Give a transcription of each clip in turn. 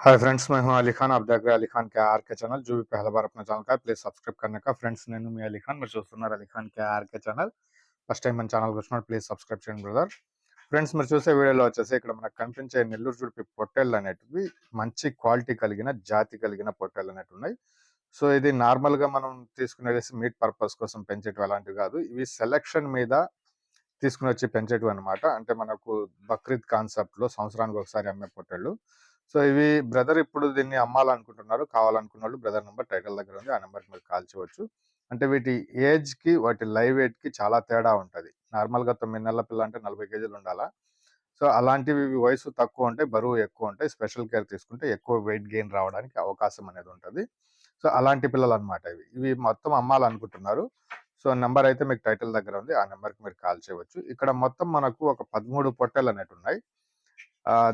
Hi friends, मैं हूं अली खान। आप देख रहे हैं अली खान के आर के चैनल। जो भी पहला बार अपना ఛానల్ का प्लीज సబ్స్క్రైబ్ करने का ఫ్రెండ్స్। నేను మీ అలీ ఖాన్, మీరు చూస్తున్నారు Ali Khan K R K channel. First time మన ఛానల్కి వచ్చినప్పుడు ప్లీజ్ సబ్స్క్రైబ్ చేయండి బ్రదర్। ఫ్రెండ్స్, మీరు చూసే వీడియోలో వచ్చేసి ఇక్కడ మనకు కనిపించే నెల్లూరు జుడిపి పొట్టేళ్ళు అనేటివి మంచి క్వాలిటీ కలిగిన జాతి కలిగిన పొట్టేళ్ళు అనేవి ఉన్నాయి। సో ఇది నార్మల్గా మనం తీసుకునేసి మీట్ పర్పస్ కోసం పెంచేటివి అలాంటివి కాదు, ఇవి సెలక్షన్ మీద తీసుకుని వచ్చి పెంచేటివి అనమాట। అంటే మనకు బక్రీద్ కాన్సెప్ట్లో సంవత్సరానికి ఒకసారి అమ్మే పొట్టేళ్ళు। సో ఇవి బ్రదర్ ఇప్పుడు దీన్ని అమ్మాలనుకుంటున్నారు, కావాలనుకున్న వాళ్ళు బ్రదర్ నెంబర్ టైటిల్ దగ్గర ఉంది, ఆ నెంబర్కి మీరు కాల్ చేయవచ్చు। అంటే వీటి ఏజ్కి వాటి లైవ్ వెయిట్కి చాలా తేడా ఉంటుంది। నార్మల్గా 9 నెలల పిల్ల అంటే 40 కేజీలు ఉండాలా। సో అలాంటివి ఇవి వయసు తక్కువ ఉంటాయి, బరువు ఎక్కువ ఉంటాయి, స్పెషల్ కేర్ తీసుకుంటే ఎక్కువ వెయిట్ గెయిన్ రావడానికి అవకాశం అనేది ఉంటుంది। సో అలాంటి పిల్లలు అనమాట ఇవి ఇవి మొత్తం అమ్మాలనుకుంటున్నారు। సో నెంబర్ అయితే మీకు టైటిల్ దగ్గర ఉంది, ఆ నెంబర్కి మీరు కాల్ చేయవచ్చు। ఇక్కడ మొత్తం మనకు ఒక 13 పొట్టేలు అనేవి ఉన్నాయి।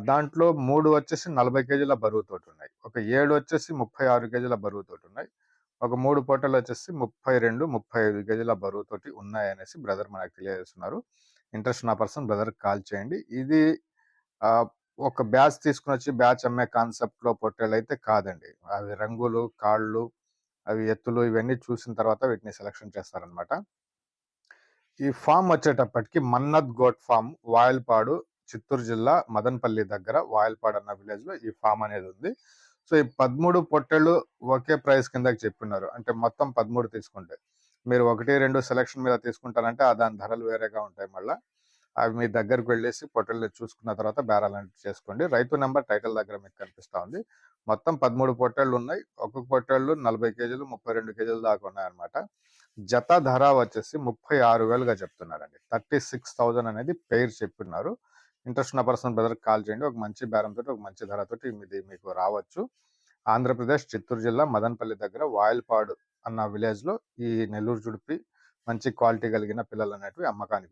దాంట్లో 3 వచ్చేసి 40 కేజీల బరువుతోటి ఉన్నాయి, ఒక 7 వచ్చేసి 36 కేజీల బరువుతోటి ఉన్నాయి, ఒక 3 పొట్టేలు వచ్చేసి 32, 35 కేజీల బరువుతోటి ఉన్నాయి అనేసి బ్రదర్ మనకు తెలియజేస్తున్నారు। ఇంట్రెస్ట్ ఉన్న పర్సన్ బ్రదర్కి కాల్ చేయండి। ఇది ఒక బ్యాచ్ తీసుకుని వచ్చి బ్యాచ్ అమ్మే కాన్సెప్ట్లో పొట్టేళ్ళు అయితే కాదండి। అవి రంగులు, కాళ్ళు, అవి ఎత్తులు ఇవన్నీ చూసిన తర్వాత వీటిని సెలెక్షన్ చేస్తారనమాట। ఈ ఫామ్ వచ్చేటప్పటికి మన్నత్ గోట్ ఫామ్, వాయల్పాడు, చిత్తూరు జిల్లా మదనపల్లి దగ్గర వాయల్పాడు అన్న విలేజ్ లో ఈ ఫామ్ అనేది ఉంది। సో ఈ 13 పొట్టేళ్ళు ఒకే ప్రైస్ కిందకి చెప్పున్నారు, అంటే మొత్తం 13 తీసుకుంటే మీరు 1, 2 సెలక్షన్ మీద తీసుకుంటారంటే దాని ధరలు వేరేగా ఉంటాయి। మళ్ళీ అవి మీ దగ్గరకు వెళ్ళేసి పొట్టేళ్ళు చూసుకున్న తర్వాత బేరాలు చేసుకోండి। రైతు నెంబర్ టైటిల్ దగ్గర మీకు కనిపిస్తా ఉంది। మొత్తం 13 పొట్టేళ్ళు ఉన్నాయి, ఒక్కొక్క పొట్టేళ్ళు 40 కేజీలు 32 కేజీలు దాకా ఉన్నాయన్నమాట। జత ధర వచ్చేసి 36,000గా చెప్తున్నారండి। 36,000 అనేది పెయిర్ చెప్తున్నారు। ఇంట్రెస్ట్ ఉన్న పర్సన్ బ్రదర్కి కాల్ చేయండి, ఒక మంచి బేరంతో ఒక మంచి ధరతోటి ఇది మీకు రావచ్చు। ఆంధ్రప్రదేశ్ చిత్తూరు జిల్లా మదనపల్లి దగ్గర వాయల్పాడు అన్న విలేజ్లో ఈ నెల్లూరు జుడిపి మంచి క్వాలిటీ కలిగిన పిల్లలు అనేటివి అమ్మకానికి